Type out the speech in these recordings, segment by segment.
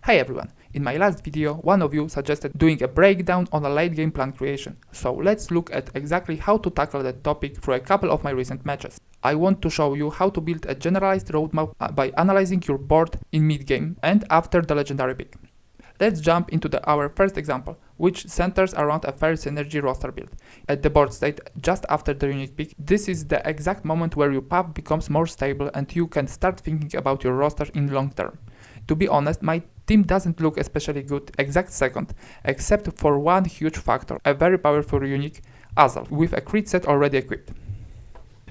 Hey everyone! In my last video, one of you suggested doing a breakdown on a late game plan creation, so let's look at exactly how to tackle that topic through a couple of my recent matches. I want to show you how to build a generalized roadmap by analyzing your board in mid-game and after the legendary pick. Let's jump into our first example, which centers around a fair synergy roster build. At the board state, just after the unique pick, this is the exact moment where your path becomes more stable and you can start thinking about your roster in long term. To be honest, my team doesn't look especially good exact second, except for one huge factor, a very powerful unique, Azelf, with a crit set already equipped.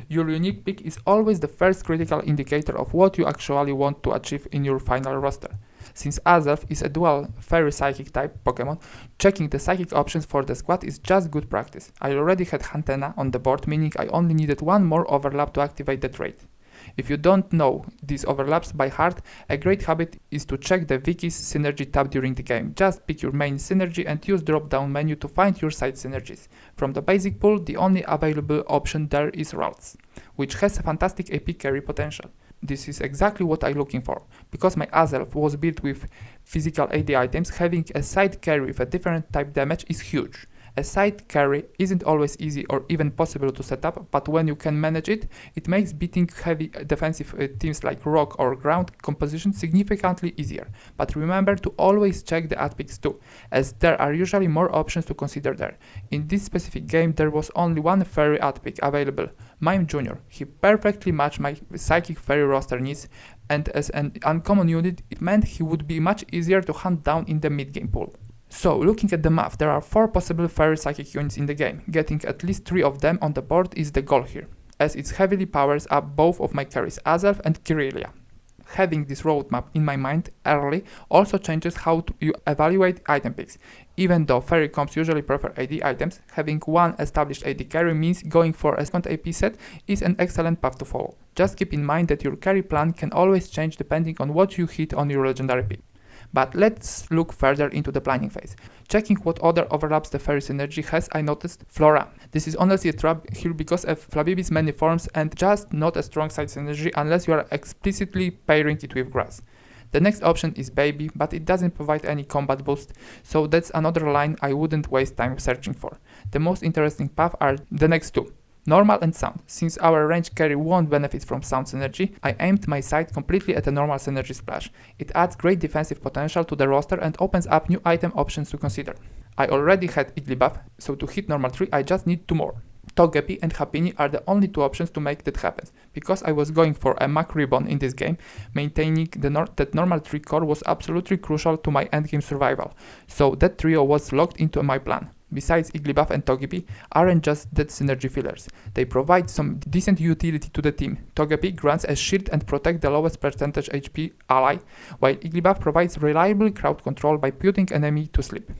Your unique pick is always the first critical indicator of what you actually want to achieve in your final roster. Since Azelf is a dual fairy psychic type Pokemon, checking the psychic options for the squad is just good practice. I already had Hantena on the board, meaning I only needed one more overlap to activate the trait. If you don't know these overlaps by heart, a great habit is to check the Wiki's synergy tab during the game. Just pick your main synergy and use drop-down menu to find your side synergies. From the basic pool, the only available option there is Ralts, which has a fantastic AP carry potential. This is exactly what I'm looking for. Because my Azelf was built with physical AD items, having a side carry with a different type damage is huge. A side carry isn't always easy or even possible to set up, but when you can manage it, it makes beating heavy defensive teams like rock or ground composition significantly easier. But remember to always check the ad picks too, as there are usually more options to consider there. In this specific game there was only one fairy ad pick available, Mime Jr. He perfectly matched my psychic fairy roster needs, and as an uncommon unit it meant he would be much easier to hunt down in the mid-game pool. So, looking at the math, there are 4 possible fairy psychic units in the game. Getting at least 3 of them on the board is the goal here, as it heavily powers up both of my carries, Azelf and Kirelia. Having this roadmap in my mind early also changes how you evaluate item picks. Even though fairy comps usually prefer AD items, having one established AD carry means going for a second AP set is an excellent path to follow. Just keep in mind that your carry plan can always change depending on what you hit on your legendary pick. But let's look further into the planning phase. Checking what other overlaps the fairy synergy has, I noticed Flora. This is honestly a trap here because of Flabibi's many forms and just not a strong side synergy unless you are explicitly pairing it with grass. The next option is Baby, but it doesn't provide any combat boost, so that's another line I wouldn't waste time searching for. The most interesting path are the next two. Normal and Sound. Since our range carry won't benefit from Sound synergy, I aimed my sight completely at a normal synergy splash. It adds great defensive potential to the roster and opens up new item options to consider. I already had Igglybuff, so to hit normal 3 I just need 2 more. Togepi and Happiny are the only 2 options to make that happen. Because I was going for a Mac Ribbon in this game, maintaining that normal 3 core was absolutely crucial to my endgame survival, so that trio was locked into my plan. Besides, Igglybuff and Togepi aren't just dead synergy fillers. They provide some decent utility to the team. Togepi grants a shield and protect the lowest percentage HP ally, while Igglybuff provides reliable crowd control by putting enemy to sleep.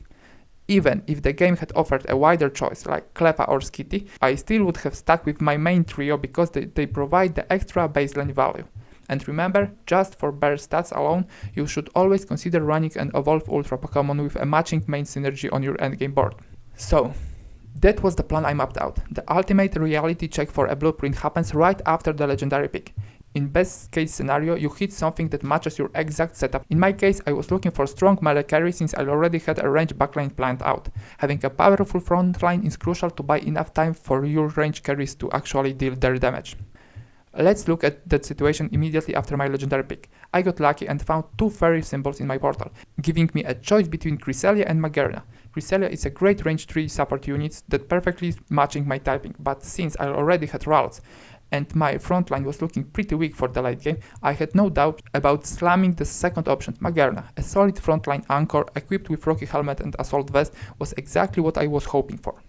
Even if the game had offered a wider choice like Cleffa or Skitty, I still would have stuck with my main trio because they provide the extra baseline value. And remember, just for bare stats alone, you should always consider running an Evolve Ultra Pokemon with a matching main synergy on your endgame board. So, that was the plan I mapped out. The ultimate reality check for a blueprint happens right after the legendary pick. In best case scenario, you hit something that matches your exact setup. In my case, I was looking for strong melee carry since I already had a range backline planned out. Having a powerful front line is crucial to buy enough time for your range carries to actually deal their damage. Let's look at that situation immediately after my legendary pick. I got lucky and found 2 fairy symbols in my portal, giving me a choice between Cresselia and Magearna. Cresselia is a great range 3 support unit that perfectly matching my typing, but since I already had Ralts and my frontline was looking pretty weak for the late game, I had no doubt about slamming the second option. Magearna, a solid frontline anchor equipped with Rocky Helmet and Assault Vest, was exactly what I was hoping for.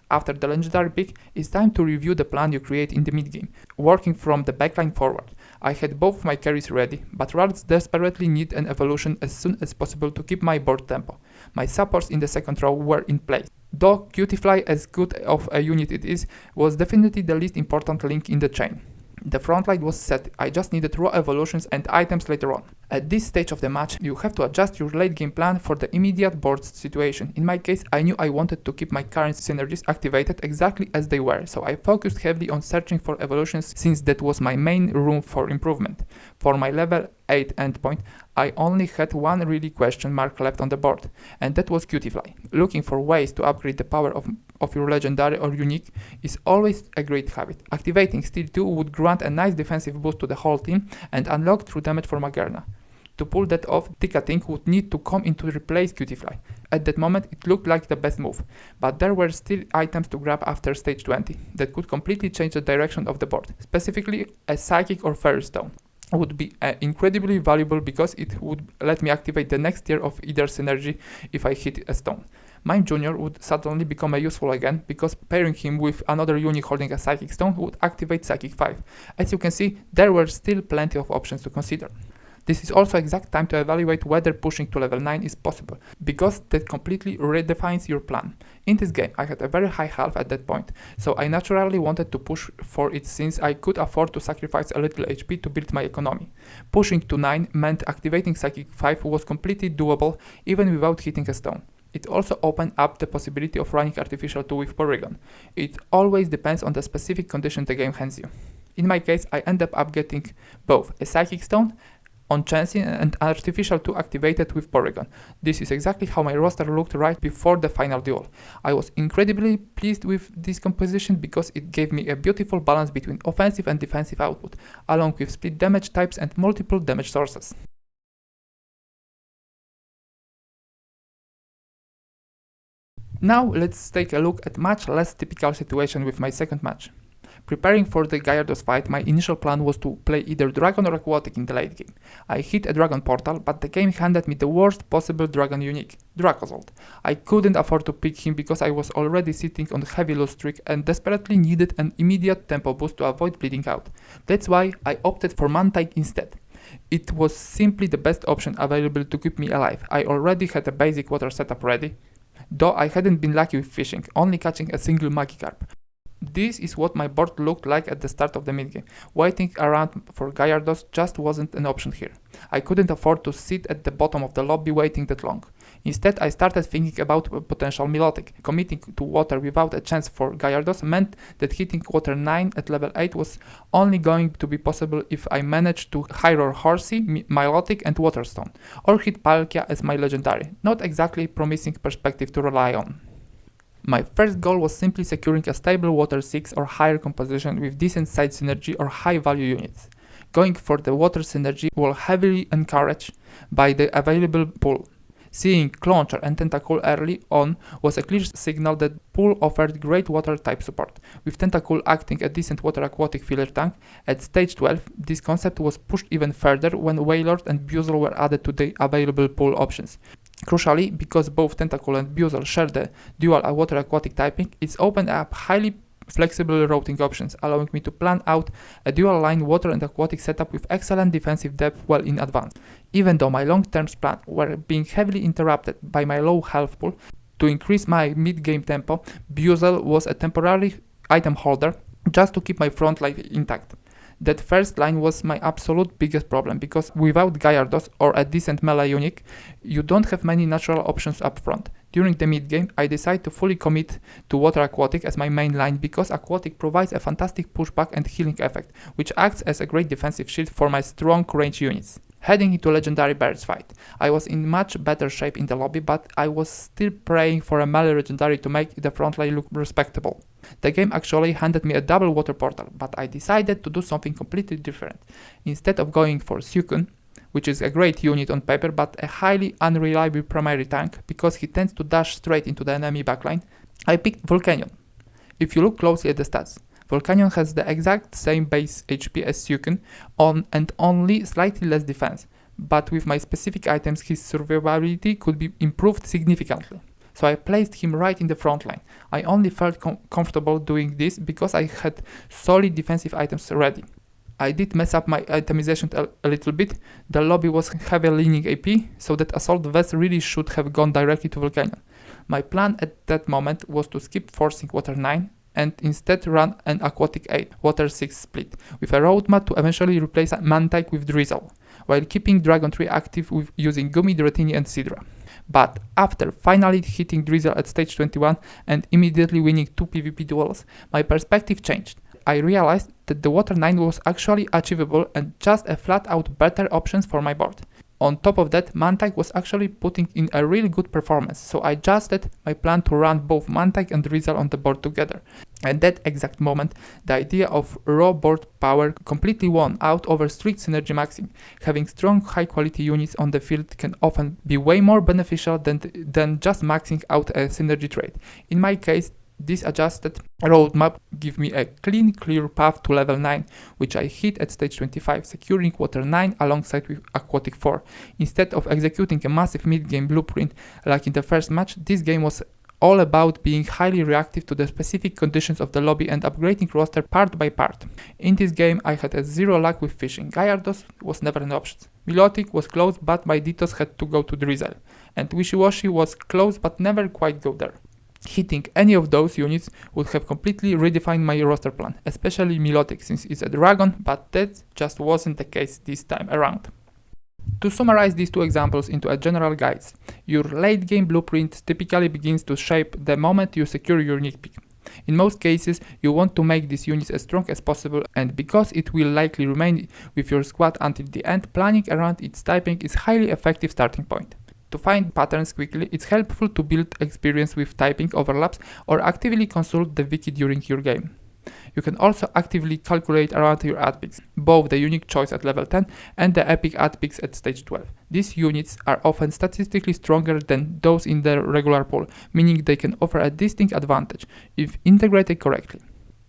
After the legendary pick, it's time to review the plan you create in the mid-game, working from the backline forward. I had both of my carries ready, but Ralts desperately need an evolution as soon as possible to keep my board tempo. My supports in the second row were in place. Though Cutiefly, as good of a unit it is, was definitely the least important link in the chain. The front line was set, I just needed raw evolutions and items later on. At this stage of the match, you have to adjust your late game plan for the immediate board situation. In my case, I knew I wanted to keep my current synergies activated exactly as they were, so I focused heavily on searching for evolutions since that was my main room for improvement. For my level 8 endpoint, I only had one really question mark left on the board, and that was Cutify. Looking for ways to upgrade the power of your legendary or unique is always a great habit. Activating Steel 2 would grant a nice defensive boost to the whole team and unlock true damage for Magearna. To pull that off, ticketing would need to come in to replace Cutify. At that moment, it looked like the best move, but there were still items to grab after stage 20 that could completely change the direction of the board. Specifically, a Psychic or Fairy Stone would be incredibly valuable because it would let me activate the next tier of either synergy if I hit a stone. Mime Jr. would suddenly become useful again because pairing him with another unit holding a Psychic Stone would activate Psychic 5. As you can see, there were still plenty of options to consider. This is also exact time to evaluate whether pushing to level 9 is possible, because that completely redefines your plan. In this game, I had a very high health at that point, so I naturally wanted to push for it since I could afford to sacrifice a little HP to build my economy. Pushing to 9 meant activating Psychic 5 was completely doable even without hitting a stone. It also opened up the possibility of running Artificial 2 with Porygon. It always depends on the specific condition the game hands you. In my case, I ended up getting both a Psychic Stone on Chansey and Artificial 2 activated with Porygon. This is exactly how my roster looked right before the final duel. I was incredibly pleased with this composition because it gave me a beautiful balance between offensive and defensive output, along with split damage types and multiple damage sources. Now let's take a look at much less typical situation with my second match. Preparing for the Gyarados fight, my initial plan was to play either Dragon or Aquatic in the late game. I hit a Dragon portal, but the game handed me the worst possible Dragon unique, Azelf. I couldn't afford to pick him because I was already sitting on heavy loss streak and desperately needed an immediate tempo boost to avoid bleeding out. That's why I opted for Mantike instead. It was simply the best option available to keep me alive. I already had a basic water setup ready, though I hadn't been lucky with fishing, only catching a single Magikarp. This is what my board looked like at the start of the midgame. Waiting around for Gyarados just wasn't an option here. I couldn't afford to sit at the bottom of the lobby waiting that long. Instead, I started thinking about a potential Milotic. Committing to water without a chance for Gyarados meant that hitting water 9 at level 8 was only going to be possible if I managed to high-roll Horsey, Milotic and Waterstone, or hit Palkia as my legendary. Not exactly promising perspective to rely on. My first goal was simply securing a stable water 6 or higher composition with decent side synergy or high value units. Going for the water synergy was heavily encouraged by the available pool. Seeing Clauncher and Tentacool early on was a clear signal that pool offered great water type support. With Tentacool acting a decent water aquatic filler tank, at stage 12 this concept was pushed even further when Wailord and Buzzle were added to the available pool options. Crucially, because both Tentacool and Buzzle share the dual water aquatic typing, it's opened up highly flexible routing options, allowing me to plan out a dual line water and aquatic setup with excellent defensive depth well in advance. Even though my long-term plans were being heavily interrupted by my low health pool, to increase my mid-game tempo, Buzzle was a temporary item holder just to keep my front line intact. That first line was my absolute biggest problem, because without Gyarados or a decent melee unique, you don't have many natural options up front. During the mid game, I decided to fully commit to Water Aquatic as my main line because Aquatic provides a fantastic pushback and healing effect, which acts as a great defensive shield for my strong range units. Heading into Legendary Birds fight, I was in much better shape in the lobby, but I was still praying for a melee legendary to make the front line look respectable. The game actually handed me a double water portal, but I decided to do something completely different. Instead of going for Suicune, which is a great unit on paper but a highly unreliable primary tank because he tends to dash straight into the enemy backline, I picked Volcanion. If you look closely at the stats, Volcanion has the exact same base HP as Suicune and only slightly less defense, but with my specific items his survivability could be improved significantly. So I placed him right in the front line. I only felt comfortable doing this because I had solid defensive items ready. I did mess up my itemization a little bit. The lobby was heavily leaning AP, so that Assault Vest really should have gone directly to Volcanion. My plan at that moment was to skip forcing Water 9 and instead run an Aquatic 8 Water 6 split, with a roadmap to eventually replace Mantike with Drizzle, while keeping Dragon 3 active with using Gumi, Dratini and Sidra. But after finally hitting Drizzle at stage 21 and immediately winning 2 PvP duels, my perspective changed. I realized that the Water 9 was actually achievable and just a flat out better option for my board. On top of that, Mantike was actually putting in a really good performance, so I adjusted my plan to run both Mantike and Rizal on the board together. At that exact moment, the idea of raw board power completely won out over strict synergy maxing. Having strong high quality units on the field can often be way more beneficial than just maxing out a synergy trait. In my case, this adjusted roadmap gave me a clean, clear path to level 9, which I hit at stage 25, securing water 9 alongside with Aquatic 4. Instead of executing a massive mid-game blueprint like in the first match, this game was all about being highly reactive to the specific conditions of the lobby and upgrading roster part by part. In this game, I had a zero luck with fishing. Gallardos was never an option. Milotic was close, but my Ditos had to go to Drizzle, and Wishy-Washy was close but never quite go there. Hitting any of those units would have completely redefined my roster plan, especially Milotic since it's a dragon, but that just wasn't the case this time around. To summarize these two examples into a general guide, your late game blueprint typically begins to shape the moment you secure your unique pick. In most cases, you want to make these units as strong as possible, and because it will likely remain with your squad until the end, planning around its typing is a highly effective starting point. To find patterns quickly, it's helpful to build experience with typing overlaps or actively consult the wiki during your game. You can also actively calculate around your ad picks, both the unique choice at level 10 and the epic ad picks at stage 12. These units are often statistically stronger than those in the regular pool, meaning they can offer a distinct advantage if integrated correctly.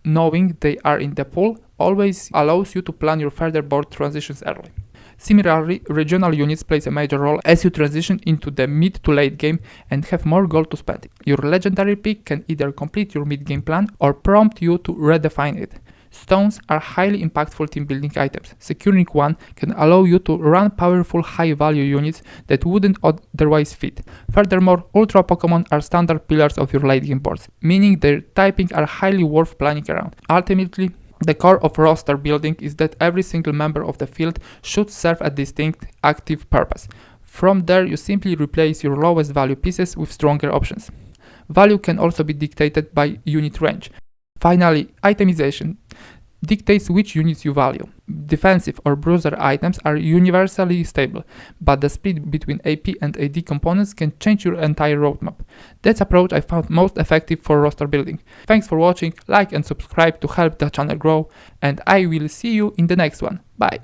Knowing they are in the pool always allows you to plan your further board transitions early. Similarly, regional units plays a major role as you transition into the mid to late game and have more gold to spend. Your legendary pick can either complete your mid game plan or prompt you to redefine it. Stones are highly impactful team building items. Securing one can allow you to run powerful high value units that wouldn't otherwise fit. Furthermore, ultra Pokemon are standard pillars of your late game boards, meaning their typing are highly worth planning around. Ultimately, the core of roster building is that every single member of the field should serve a distinct, active purpose. From there, you simply replace your lowest value pieces with stronger options. Value can also be dictated by unit range. Finally, itemization dictates which units you value. Defensive or bruiser items are universally stable, but the split between AP and AD components can change your entire roadmap. That approach I found most effective for roster building. Thanks for watching, like and subscribe to help the channel grow, and I will see you in the next one. Bye!